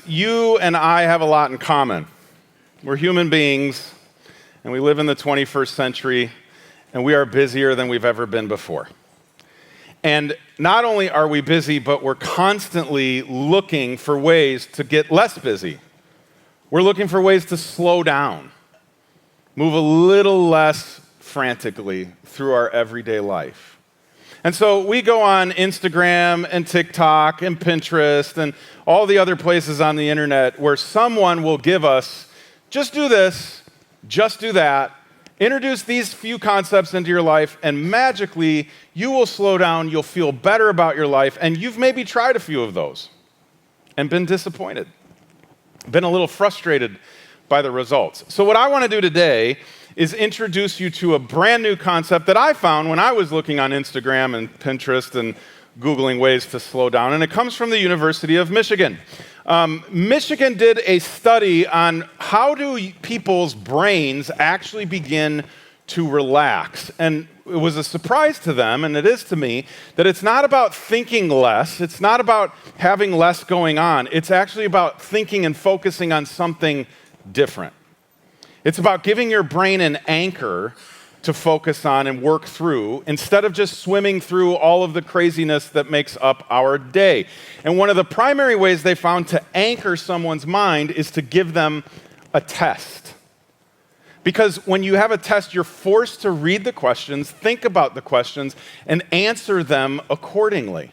You and I have a lot in common. We're human beings, and we live in the 21st century, and we are busier than we've ever been before. And not only are we busy, but we're constantly looking for ways to get less busy. We're looking for ways to slow down, move a little less frantically through our everyday life. And so we go on Instagram and TikTok and Pinterest and all the other places on the internet where someone will give us, just do this, just do that, introduce these few concepts into your life, and magically you will slow down, you'll feel better about your life, and you've maybe tried a few of those and been disappointed, been a little frustrated by the results. So what I want to do today is introduce you to a brand new concept that I found when I was looking on Instagram and Pinterest and Googling ways to slow down, and it comes from the University of Michigan. Michigan did a study on how do people's brains actually begin to relax, and it was a surprise to them, and it is to me, that it's not about thinking less, it's not about having less going on, it's actually about thinking and focusing on something different. It's about giving your brain an anchor to focus on and work through instead of just swimming through all of the craziness that makes up our day. And one of the primary ways they found to anchor someone's mind is to give them a test. Because when you have a test, you're forced to read the questions, think about the questions, and answer them accordingly.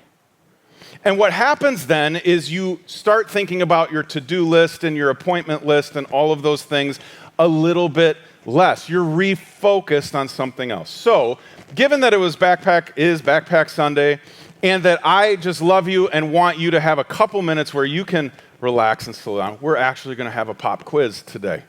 And what happens then is you start thinking about your to-do list and your appointment list and all of those things a little bit less. You're refocused on something else. So, given that it was Backpack Sunday, and that I just love you and want you to have a couple minutes where you can relax and slow down, we're actually going to have a pop quiz today.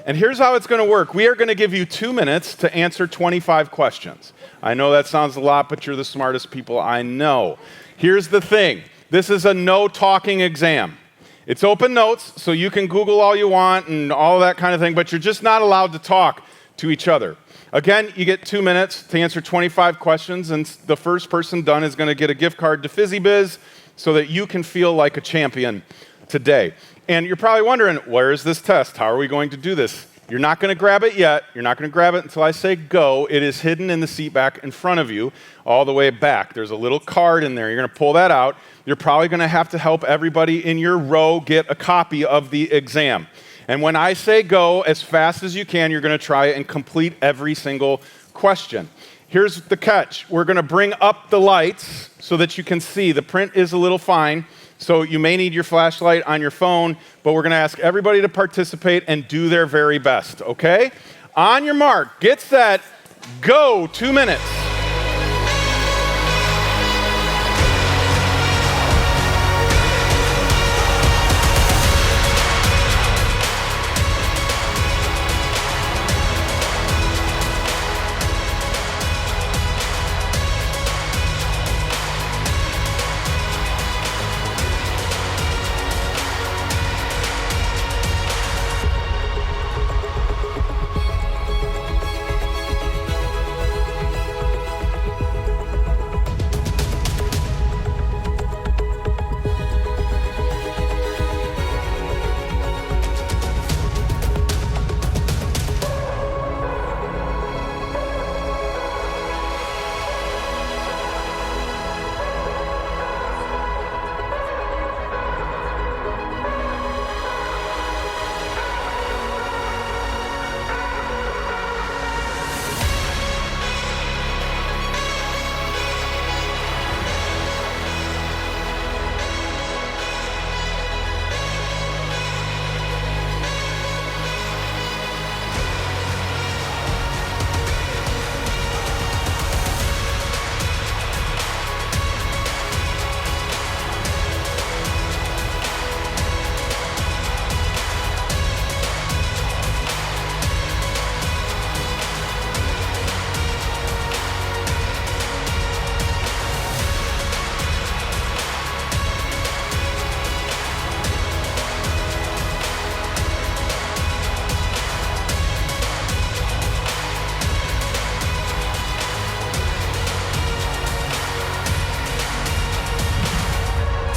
And here's how it's going to work. We are going to give you 2 minutes to answer 25 questions. I know that sounds a lot, but you're the smartest people I know. Here's the thing. This is a no talking exam. It's open notes, so you can Google all you want and all that kind of thing, but you're just not allowed to talk to each other. Again, you get 2 minutes to answer 25 questions, and the first person done is going to get a gift card to Fizzy Biz so that you can feel like a champion today. And you're probably wondering, where is this test? How are we going to do this? You're not going to grab it yet. You're not going to grab it until I say go. It is hidden in the seat back in front of you, all the way back. There's a little card in there. You're going to pull that out. You're probably going to have to help everybody in your row get a copy of the exam. And when I say go, as fast as you can, you're going to try and complete every single question. Here's the catch. We're going to bring up the lights so that you can see. The print is a little fine, so you may need your flashlight on your phone, but we're going to ask everybody to participate and do their very best, okay? On your mark, get set, go, 2 minutes.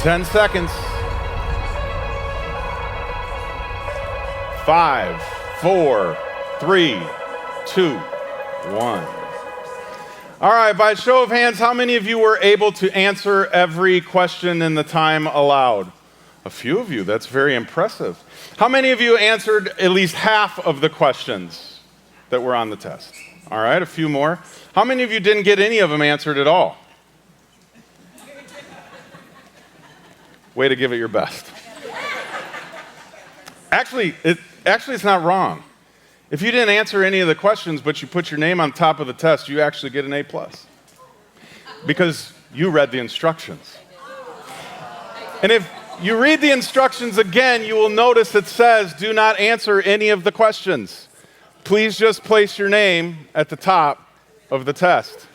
Ten seconds. 5, 4, 3, 2, 1. All right, by show of hands, how many of you were able to answer every question in the time allowed? A few of you, that's very impressive. How many of you answered at least half of the questions that were on the test? All right, a few more. How many of you didn't get any of them answered at all? Way to give it your best. Actually, it's not wrong. If you didn't answer any of the questions, but you put your name on top of the test, you actually get an A+. Because you read the instructions. And if you read the instructions again, you will notice it says, do not answer any of the questions. Please just place your name at the top of the test.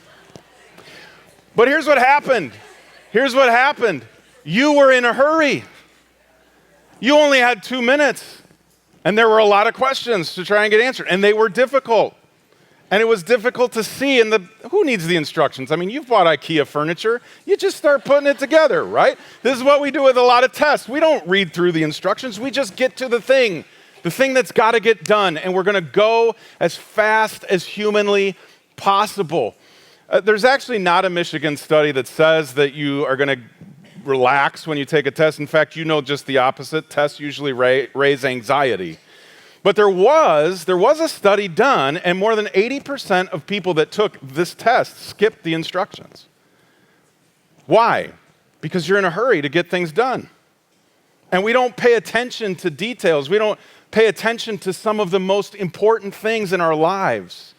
But here's what happened. You were in a hurry. You only had 2 minutes. And there were a lot of questions to try and get answered. And they were difficult. And it was difficult to see. And who needs the instructions? I mean, you've bought IKEA furniture. You just start putting it together, right? This is what we do with a lot of tests. We don't read through the instructions. We just get to the thing that's got to get done. And we're going to go as fast as humanly possible. There's actually not a Michigan study that says that you are going to relax when you take a test. In fact, you know just the opposite. Tests usually raise anxiety. But there was a study done, and more than 80% of people that took this test skipped the instructions. Why? Because you're in a hurry to get things done. And we don't pay attention to details. We don't pay attention to some of the most important things in our lives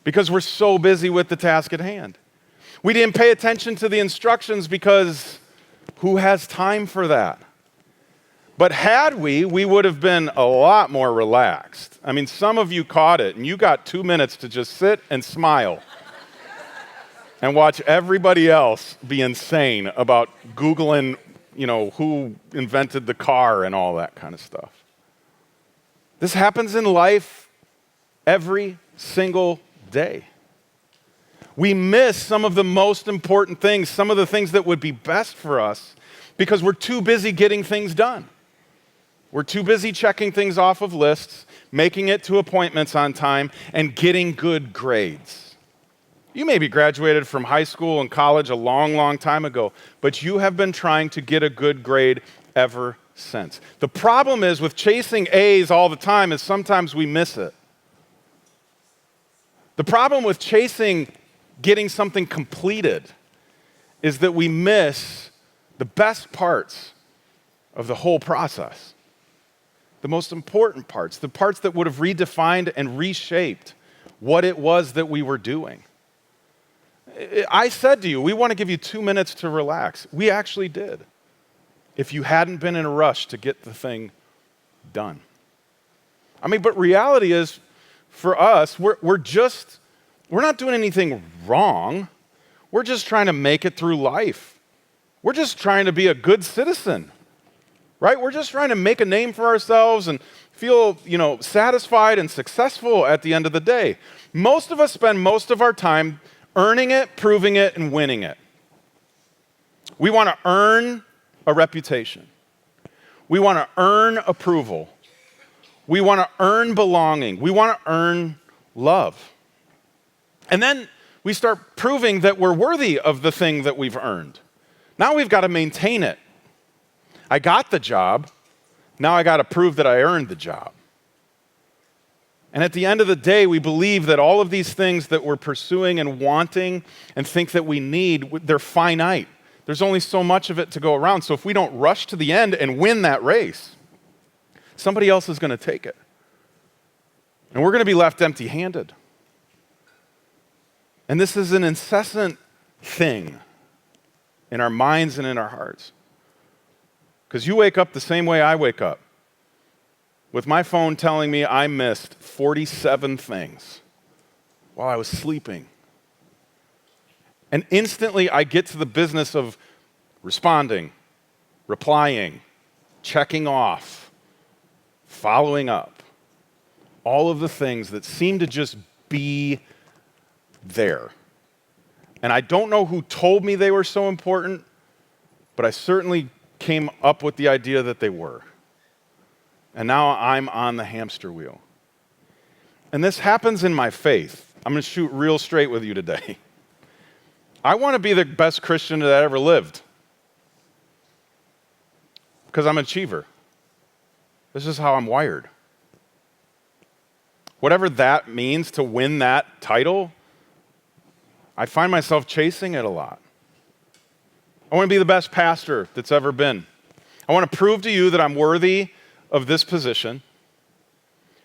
because we're so busy with the task at hand. We didn't pay attention to the instructions because who has time for that? But had we would have been a lot more relaxed. I mean, some of you caught it, and you got 2 minutes to just sit and smile and watch everybody else be insane about Googling, who invented the car and all that kind of stuff. This happens in life every single day. We miss some of the most important things, some of the things that would be best for us because we're too busy getting things done. We're too busy checking things off of lists, making it to appointments on time, and getting good grades. You maybe graduated from high school and college a long, long time ago, but you have been trying to get a good grade ever since. The problem is with chasing A's all the time is sometimes we miss it. The problem with chasing getting something completed is that we miss the best parts of the whole process. The most important parts, the parts that would have redefined and reshaped what it was that we were doing. I said to you, we want to give you 2 minutes to relax. We actually did, if you hadn't been in a rush to get the thing done. But reality is, for us, we're not doing anything wrong. We're just trying to make it through life. We're just trying to be a good citizen. Right? We're just trying to make a name for ourselves and feel, satisfied and successful at the end of the day. Most of us spend most of our time earning it, proving it, and winning it. We want to earn a reputation. We want to earn approval. We want to earn belonging. We want to earn love. And then we start proving that we're worthy of the thing that we've earned. Now we've got to maintain it. I got the job, now I got to prove that I earned the job. And at the end of the day, we believe that all of these things that we're pursuing and wanting and think that we need, they're finite. There's only so much of it to go around. So if we don't rush to the end and win that race, somebody else is going to take it. And we're going to be left empty-handed. And this is an incessant thing in our minds and in our hearts. Because you wake up the same way I wake up, with my phone telling me I missed 47 things while I was sleeping. And instantly I get to the business of responding, replying, checking off, following up. All of the things that seem to just be there. And I don't know who told me they were so important, but I certainly came up with the idea that they were. and now I'm on the hamster wheel. And this happens in my faith. I'm going to shoot real straight with you today. I want to be the best Christian that ever lived because I'm an achiever. This is how I'm wired. Whatever that means to win that title, I find myself chasing it a lot. I want to be the best pastor that's ever been. I want to prove to you that I'm worthy of this position.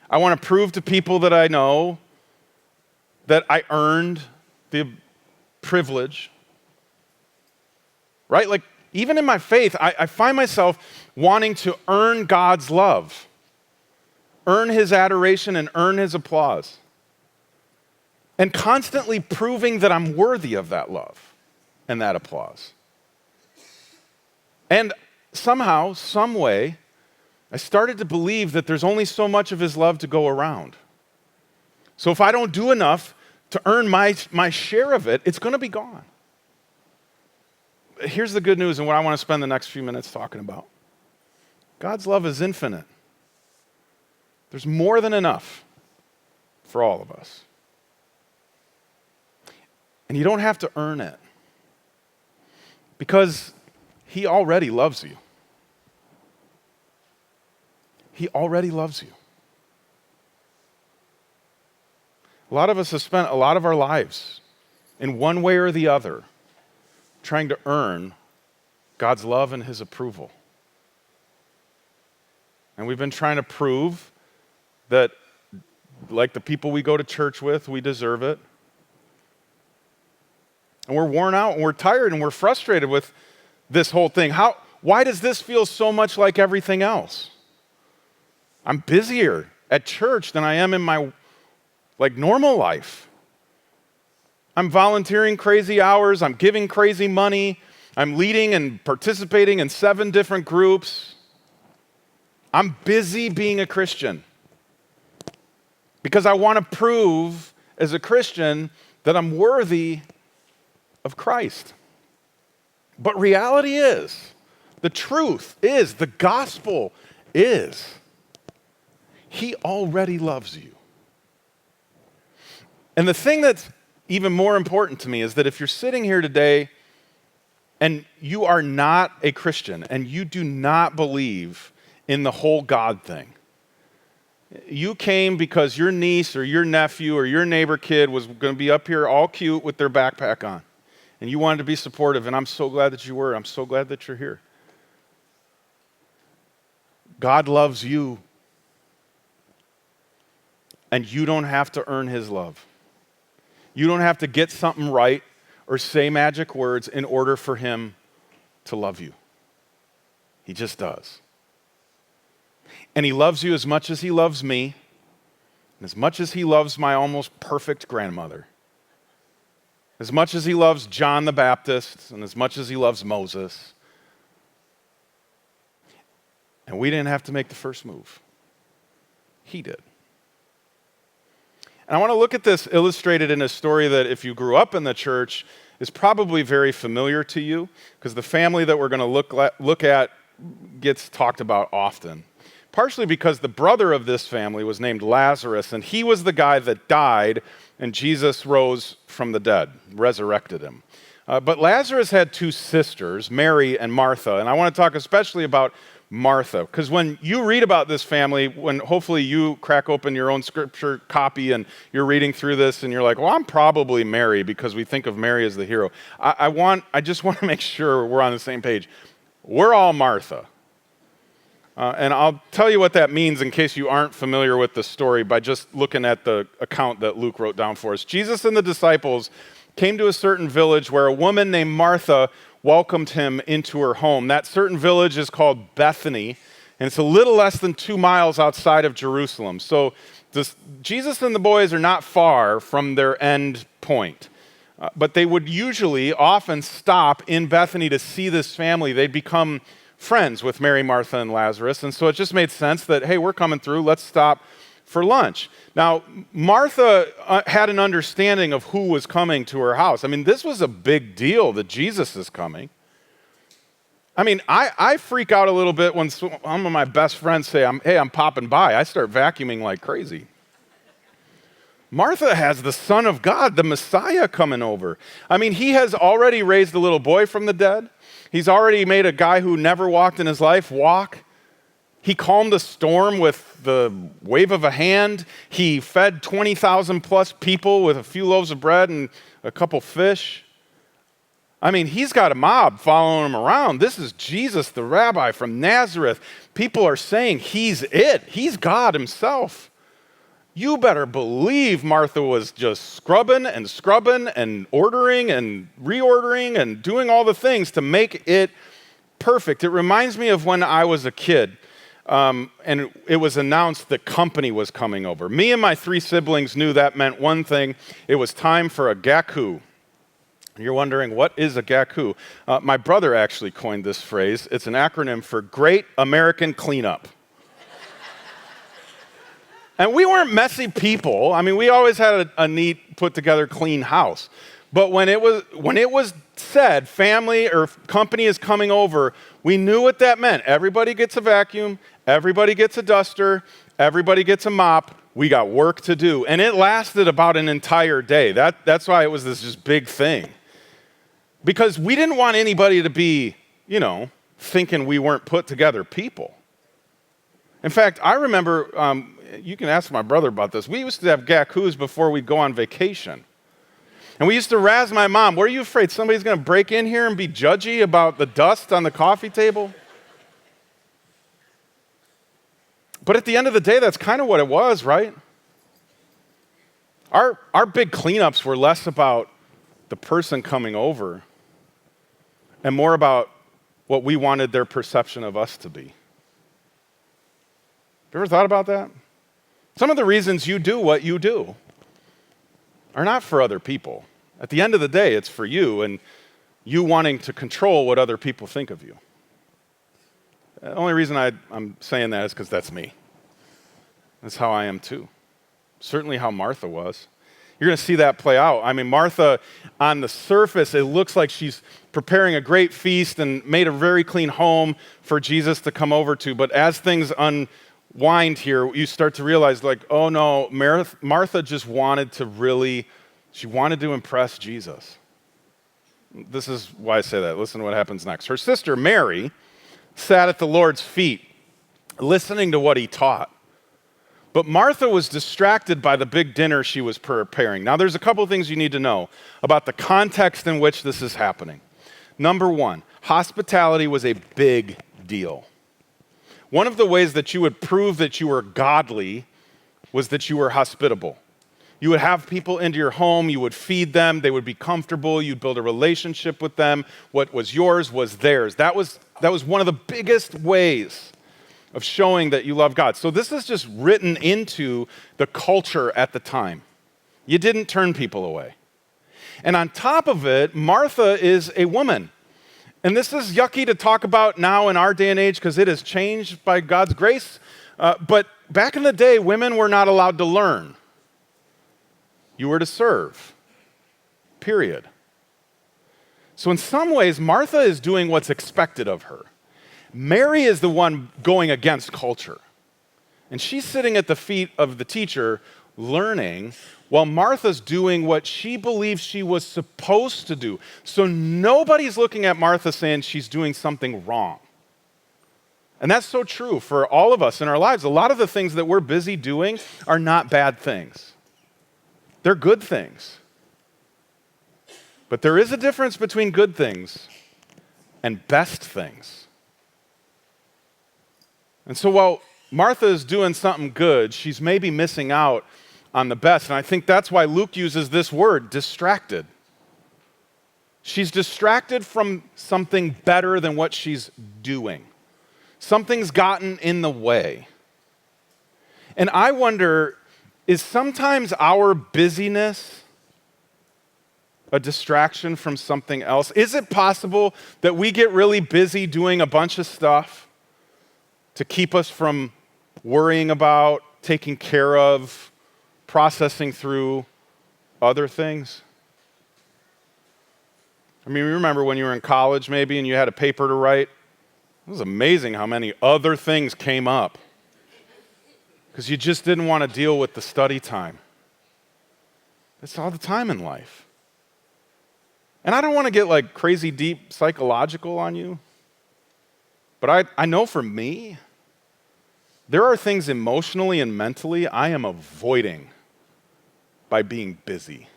I want to prove to people that I know that I earned the privilege. Right? Like, even in my faith, I find myself wanting to earn God's love, earn his adoration, and earn his applause. And constantly proving that I'm worthy of that love and that applause. And somehow, some way, I started to believe that there's only so much of his love to go around. So if I don't do enough to earn my share of it, it's going to be gone. Here's the good news and what I want to spend the next few minutes talking about. God's love is infinite. There's more than enough for all of us. And you don't have to earn it because he already loves you. He already loves you. A lot of us have spent a lot of our lives in one way or the other trying to earn God's love and his approval. And we've been trying to prove that, like the people we go to church with, we deserve it. And we're worn out and we're tired and we're frustrated with this whole thing. Why does this feel so much like everything else? I'm busier at church than I am in my normal life. I'm volunteering crazy hours, I'm giving crazy money, I'm leading and participating in 7 different groups. I'm busy being a Christian because I want to prove as a Christian that I'm worthy of Christ. But reality is, the truth is, the gospel is, he already loves you. And the thing that's even more important to me is that if you're sitting here today and you are not a Christian and you do not believe in the whole God thing, you came because your niece or your nephew or your neighbor kid was going to be up here all cute with their backpack on, and you wanted to be supportive, and I'm so glad that you were. I'm so glad that you're here. God loves you, and you don't have to earn his love. You don't have to get something right or say magic words in order for him to love you. He just does. And he loves you as much as he loves me, and as much as he loves my almost perfect grandmother, as much as he loves John the Baptist, and as much as he loves Moses. And we didn't have to make the first move. He did. And I want to look at this illustrated in a story that if you grew up in the church is probably very familiar to you, because the family that we're going to look at gets talked about often. Partially because the brother of this family was named Lazarus, and he was the guy that died, and Jesus rose from the dead, resurrected him. But Lazarus had 2 sisters, Mary and Martha, and I want to talk especially about Martha, because when you read about this family, when hopefully you crack open your own scripture copy and you're reading through this and you're like, well, I'm probably Mary because we think of Mary as the hero. I just want to make sure we're on the same page. We're all Martha. And I'll tell you what that means in case you aren't familiar with the story by just looking at the account that Luke wrote down for us. Jesus and the disciples came to a certain village where a woman named Martha welcomed him into her home. That certain village is called Bethany, and it's a little less than 2 miles outside of Jerusalem. So Jesus and the boys are not far from their end point. But they would often stop in Bethany to see this family. They'd become friends with Mary, Martha, and Lazarus. And so it just made sense that, hey, we're coming through, let's stop for lunch. Now, Martha had an understanding of who was coming to her house. I mean, this was a big deal that Jesus is coming. I mean, I freak out a little bit when some of my best friends say, hey, I'm popping by. I start vacuuming like crazy. Martha has the Son of God, the Messiah, coming over. I mean, he has already raised a little boy from the dead. He's already made a guy who never walked in his life walk. He calmed a storm with the wave of a hand. He fed 20,000 plus people with a few loaves of bread and a couple fish. I mean, he's got a mob following him around. This is Jesus, the rabbi from Nazareth. People are saying he's it. He's God himself. You better believe Martha was just scrubbing and ordering and reordering and doing all the things to make it perfect. It reminds me of when I was a kid. And it was announced that company was coming over. Me and my 3 siblings knew that meant one thing. It was time for a gaku. You're wondering, what is a gaku? My brother actually coined this phrase. It's an acronym for Great American Cleanup. And we weren't messy people. I mean, we always had a neat, put-together, clean house. But when it was said, family or company is coming over, we knew what that meant. Everybody gets a vacuum, everybody gets a duster, everybody gets a mop. We got work to do. And it lasted about an entire day. That's why it was this just big thing. Because we didn't want anybody to be, thinking we weren't put together people. In fact, I remember, you can ask my brother about this. We used to have gakus before we'd go on vacation. And we used to razz my mom. What are you afraid? Somebody's going to break in here and be judgy about the dust on the coffee table? But at the end of the day, that's kind of what it was, right? Our big cleanups were less about the person coming over and more about what we wanted their perception of us to be. Have you ever thought about that? Some of the reasons you do what you do are not for other people. At the end of the day, it's for you and you wanting to control what other people think of you. The only reason I'm saying that is because that's me. That's how I am too. Certainly how Martha was. You're going to see that play out. I mean, Martha, on the surface, it looks like she's preparing a great feast and made a very clean home for Jesus to come over to. But as things unwind here, you start to realize, oh no, Martha just wanted to impress Jesus. This is why I say that. Listen to what happens next. Her sister, Mary, sat at the Lord's feet, listening to what he taught. But Martha was distracted by the big dinner she was preparing. Now, there's a couple of things you need to know about the context in which this is happening. Number one, hospitality was a big deal. One of the ways that you would prove that you were godly was that you were hospitable. You would have people into your home, you would feed them, they would be comfortable, you'd build a relationship with them. What was yours was theirs. That was one of the biggest ways of showing that you love God. So this is just written into the culture at the time. You didn't turn people away. And on top of it, Martha is a woman. And this is yucky to talk about now in our day and age because it has changed by God's grace. But back in the day, women were not allowed to learn. You were to serve, period. So in some ways, Martha is doing what's expected of her. Mary is the one going against culture. And she's sitting at the feet of the teacher learning while Martha's doing what she believes she was supposed to do. So nobody's looking at Martha saying she's doing something wrong. And that's so true for all of us in our lives. A lot of the things that we're busy doing are not bad things. They're good things. But there is a difference between good things and best things. And so while Martha is doing something good, she's maybe missing out on the best. And I think that's why Luke uses this word, distracted. She's distracted from something better than what she's doing. Something's gotten in the way. And I wonder, is sometimes our busyness a distraction from something else? Is it possible that we get really busy doing a bunch of stuff to keep us from worrying about, taking care of, processing through other things? I mean, remember when you were in college maybe and you had a paper to write It was amazing how many other things came up because you just didn't want to deal with the study time. That's all the time in life. And I don't want to get like crazy deep psychological on you, but I know for me, there are things emotionally and mentally I am avoiding by being busy.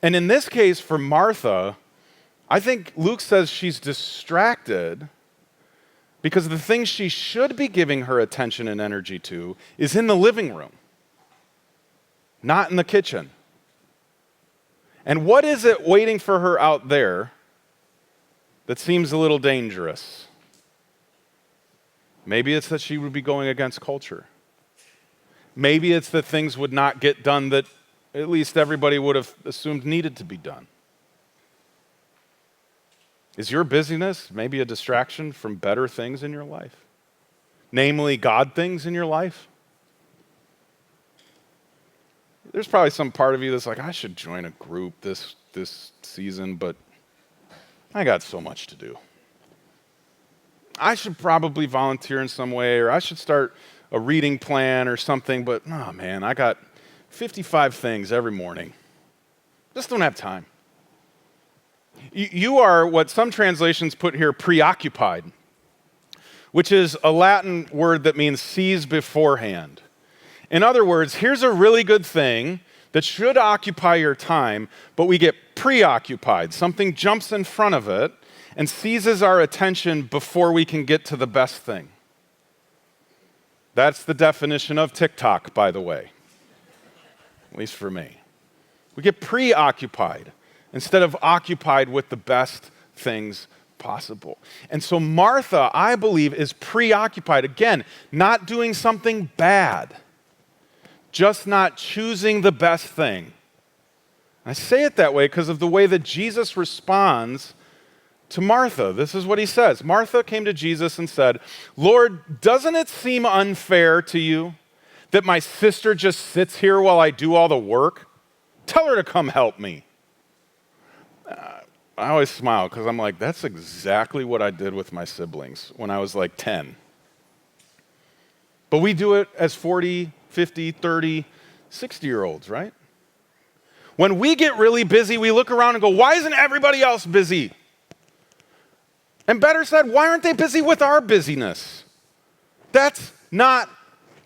And in this case, for Martha, I think Luke says she's distracted because the thing she should be giving her attention and energy to is in the living room, not in the kitchen. And what is it waiting for her out there that seems a little dangerous? Maybe it's that she would be going against culture. Maybe it's that things would not get done that at least everybody would have assumed needed to be done. Is your busyness maybe a distraction from better things in your life? Namely, God things in your life? There's probably some part of you that's like, I should join a group this season, but I got so much to do. I should probably volunteer in some way, or I should start a reading plan or something, but oh man, I got 55 things every morning. Just don't have time. You are what some translations put here, preoccupied, which is a Latin word that means seize beforehand. In other words, here's a really good thing that should occupy your time, but we get preoccupied. Something jumps in front of it and seizes our attention before we can get to the best thing. That's the definition of TikTok, by the way, at least for me. We get preoccupied instead of occupied with the best things possible. And so Martha, I believe, is preoccupied. Again, not doing something bad, just not choosing the best thing. I say it that way because of the way that Jesus responds to Martha. This is what he says. Martha came to Jesus and said, Lord, doesn't it seem unfair to you that my sister just sits here while I do all the work? Tell her to come help me. I always smile because I'm like, that's exactly what I did with my siblings when I was like 10. But we do it as 40, 50, 30, 60-year-olds, right? When we get really busy, we look around and go, why isn't everybody else busy? And better said, why aren't they busy with our busyness? That's not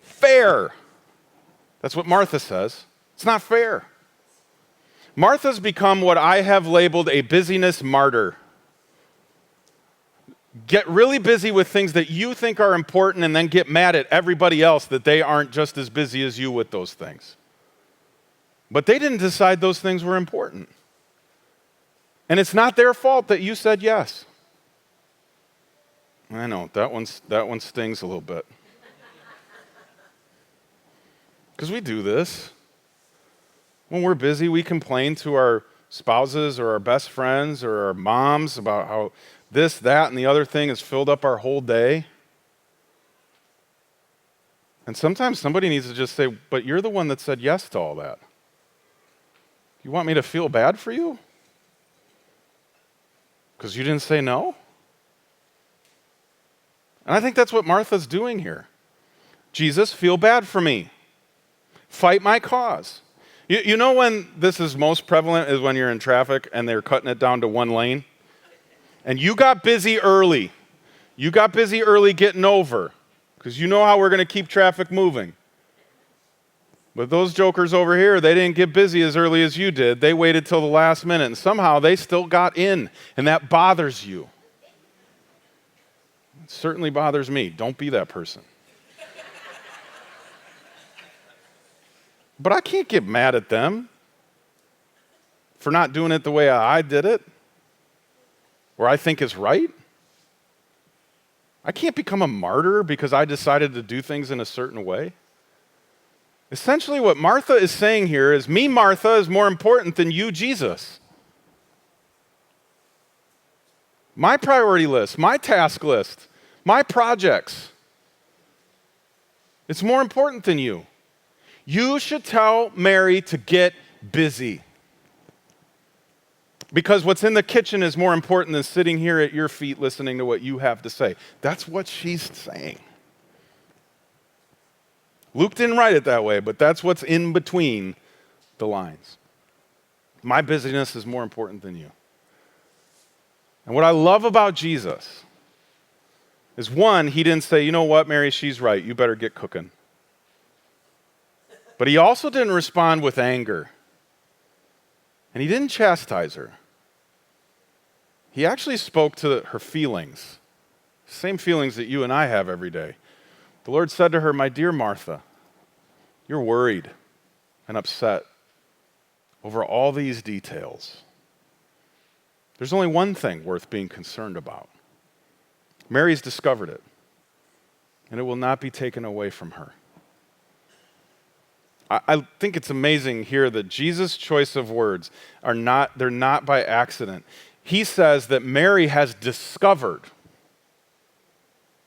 fair. That's what Martha says. It's not fair. Martha's become what I have labeled a busyness martyr. Get really busy with things that you think are important and then get mad at everybody else that they aren't just as busy as you with those things. But they didn't decide those things were important. And it's not their fault that you said yes. I know, that one stings a little bit. Because we do this. When we're busy, we complain to our spouses or our best friends or our moms about how this, that, and the other thing has filled up our whole day. And sometimes somebody needs to just say, but you're the one that said yes to all that. You want me to feel bad for you? Because you didn't say no? And I think that's what Martha's doing here. Jesus, feel bad for me. Fight my cause. You know when this is most prevalent is when you're in traffic and they're cutting it down to one lane? And you got busy early. You got busy early getting over because you know how we're going to keep traffic moving. But those jokers over here, they didn't get busy as early as you did. They waited till the last minute and somehow they still got in, and that bothers you. It certainly bothers me. Don't be that person. But I can't get mad at them for not doing it the way I did it, or I think is right. I can't become a martyr because I decided to do things in a certain way. Essentially, what Martha is saying here is, me, Martha, is more important than you, Jesus. My priority list, my task list, my projects, it's more important than you. You should tell Mary to get busy. Because what's in the kitchen is more important than sitting here at your feet listening to what you have to say. That's what she's saying. Luke didn't write it that way, but that's what's in between the lines. My busyness is more important than you. And what I love about Jesus is, one, he didn't say, you know what, Mary, she's right. You better get cooking. But he also didn't respond with anger. And he didn't chastise her. He actually spoke to her feelings, same feelings that you and I have every day. The Lord said to her, my dear Martha, you're worried and upset over all these details. There's only one thing worth being concerned about. Mary's discovered it, and it will not be taken away from her. I think it's amazing here that Jesus' choice of words they're not by accident. He says that Mary has discovered.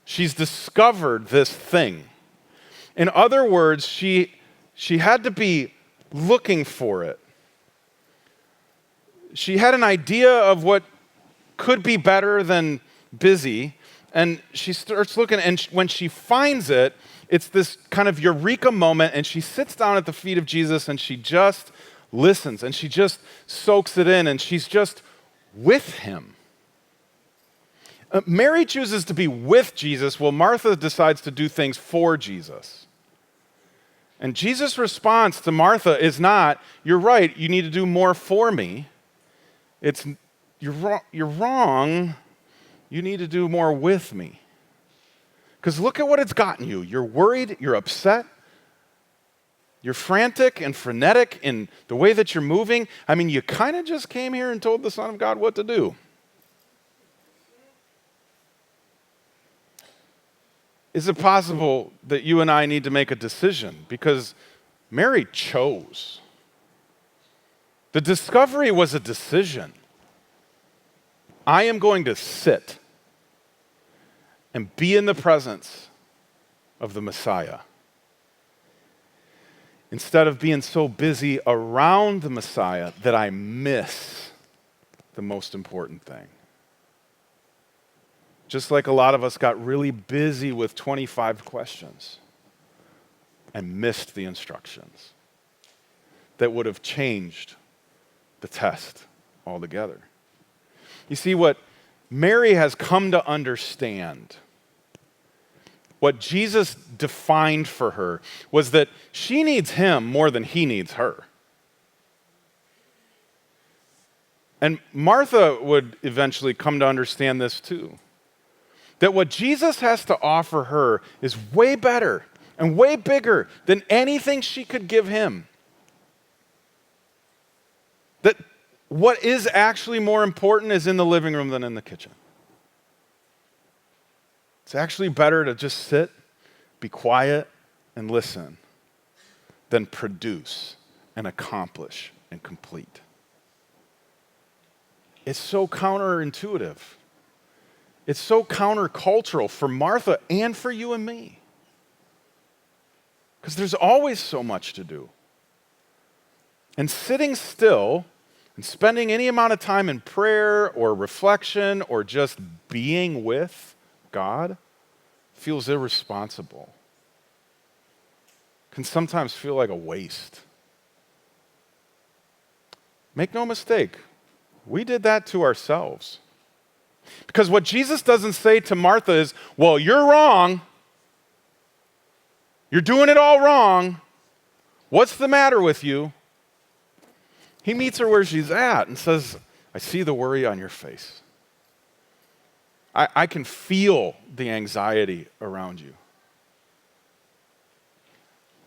She's discovered this thing. In other words, she had to be looking for it. She had an idea of what could be better than busy, and she starts looking, and when she finds it, it's this kind of eureka moment, and she sits down at the feet of Jesus, and she just listens, and she just soaks it in, and she's just with him. Mary chooses to be with Jesus, while Martha decides to do things for Jesus. And Jesus' response to Martha is not, you're right, you need to do more for me. It's, you're wrong, you need to do more with me. Because look at what it's gotten you. You're worried, you're upset, you're frantic and frenetic in the way that you're moving. I mean, you kind of just came here and told the Son of God what to do. Is it possible that you and I need to make a decision? Because Mary chose. The discovery was a decision. I am going to sit and be in the presence of the Messiah, instead of being so busy around the Messiah that I miss the most important thing. Just like a lot of us got really busy with 25 questions and missed the instructions that would have changed the test altogether. You see, what Mary has come to understand, what Jesus defined for her, was that she needs him more than he needs her. And Martha would eventually come to understand this too. That what Jesus has to offer her is way better and way bigger than anything she could give him. That what is actually more important is in the living room than in the kitchen. It's actually better to just sit, be quiet, and listen than produce and accomplish and complete. It's so counterintuitive. It's so countercultural for Martha and for you and me. Because there's always so much to do. And sitting still and spending any amount of time in prayer or reflection or just being with God feels irresponsible. Can sometimes feel like a waste. Make no mistake, we did that to ourselves. Because what Jesus doesn't say to Martha is, well, you're wrong. You're doing it all wrong. What's the matter with you? He meets her where she's at and says, I see the worry on your face. I can feel the anxiety around you.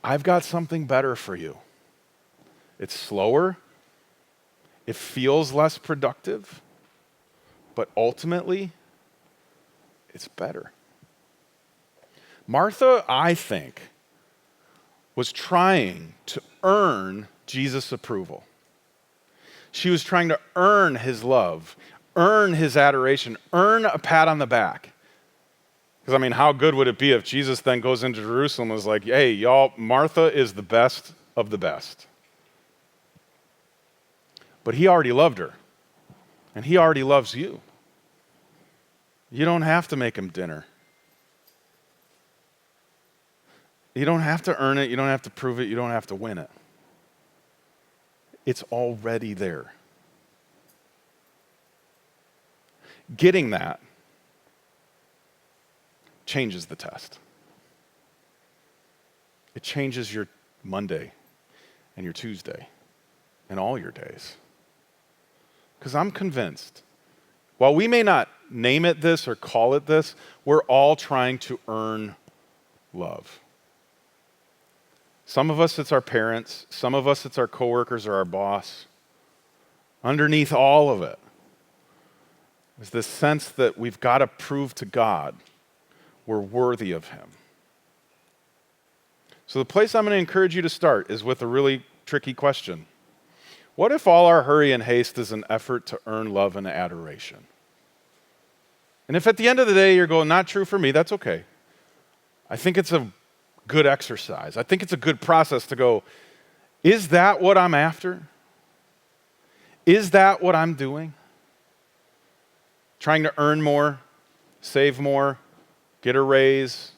I've got something better for you. It's slower. It feels less productive. But ultimately, it's better. Martha, I think, was trying to earn Jesus' approval. She was trying to earn his love, earn his adoration, earn a pat on the back. Because, I mean, how good would it be if Jesus then goes into Jerusalem and was like, hey, y'all, Martha is the best of the best. But he already loved her. And he already loves you. You don't have to make him dinner. You don't have to earn it. You don't have to prove it. You don't have to win it. It's already there. Getting that changes the test. It changes your Monday and your Tuesday and all your days. Because I'm convinced, while we may not name it this or call it this, we're all trying to earn love. Some of us, it's our parents. Some of us, it's our coworkers or our boss. Underneath all of it is this sense that we've got to prove to God we're worthy of him. So the place I'm going to encourage you to start is with a really tricky question. What if all our hurry and haste is an effort to earn love and adoration? And if at the end of the day you're going, not true for me, that's okay. I think it's a good exercise. I think it's a good process to go, is that what I'm after? Is that what I'm doing? Trying to earn more, save more, get a raise,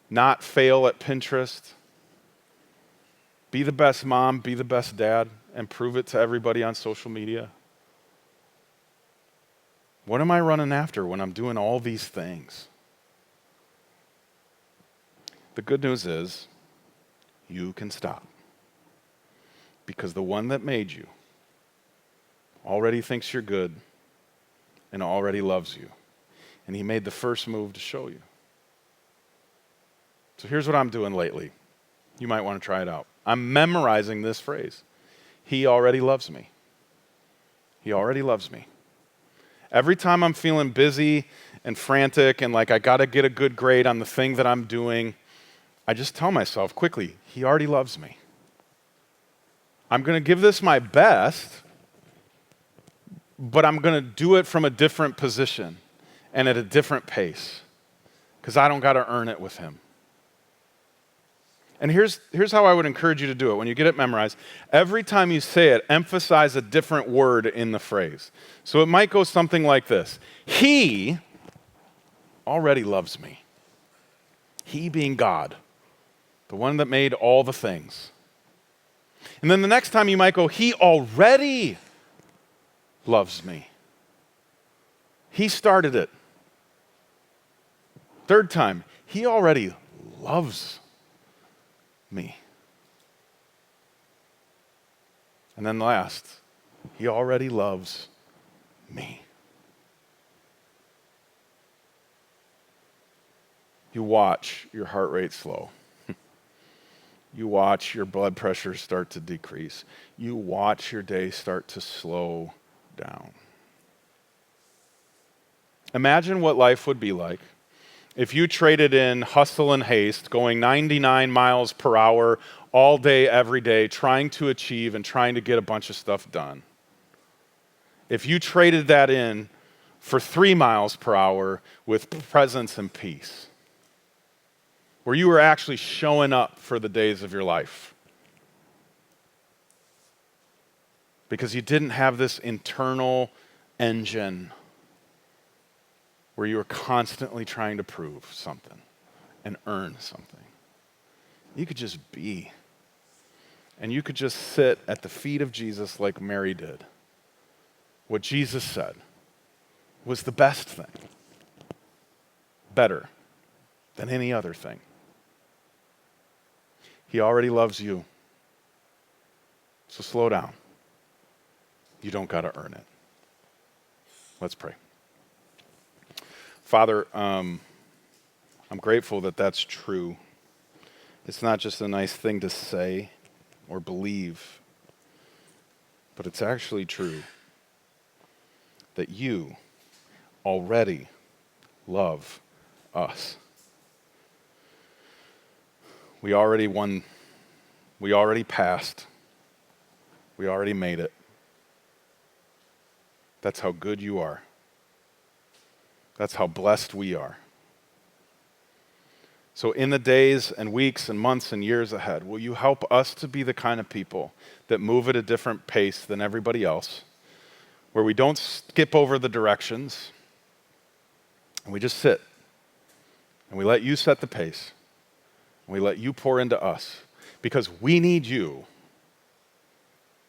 not fail at Pinterest, be the best mom, be the best dad, and prove it to everybody on social media? What am I running after when I'm doing all these things? The good news is you can stop, because the one that made you already thinks you're good and already loves you. And he made the first move to show you. So here's what I'm doing lately. You might want to try it out. I'm memorizing this phrase. He already loves me. He already loves me. Every time I'm feeling busy and frantic and like I got to get a good grade on the thing that I'm doing, I just tell myself quickly, he already loves me. I'm going to give this my best, but I'm going to do it from a different position and at a different pace, because I don't got to earn it with him. And here's how I would encourage you to do it. When you get it memorized, every time you say it, emphasize a different word in the phrase. So it might go something like this. He already loves me. He being God, the one that made all the things. And then the next time you might go, he already loves me. He started it. Third time, he already loves me. And then last, he already loves me. You watch your heart rate slow. You watch your blood pressure start to decrease. You watch your day start to slow down. Imagine what life would be like if you traded in hustle and haste, going 99 miles per hour all day, every day, trying to achieve and trying to get a bunch of stuff done. If you traded that in for 3 miles per hour with presence and peace, where you were actually showing up for the days of your life, because you didn't have this internal engine where you were constantly trying to prove something and earn something. You could just be. And you could just sit at the feet of Jesus like Mary did. What Jesus said was the best thing, better than any other thing. He already loves you. So slow down. You don't got to earn it. Let's pray. Father, I'm grateful that that's true. It's not just a nice thing to say or believe, but it's actually true that you already love us. We already won. We already passed. We already made it. That's how good you are. That's how blessed we are. So in the days and weeks and months and years ahead, will you help us to be the kind of people that move at a different pace than everybody else, where we don't skip over the directions and we just sit and we let you set the pace and we let you pour into us because we need you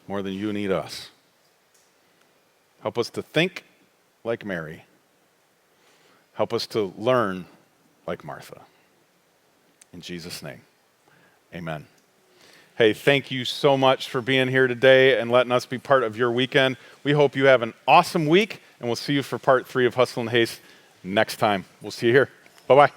more than you need us. Help us to think like Mary. Help us to learn like Martha. In Jesus' name, amen. Hey, thank you so much for being here today and letting us be part of your weekend. We hope you have an awesome week, and we'll see you for part 3 of Hustle and Haste next time. We'll see you here. Bye-bye.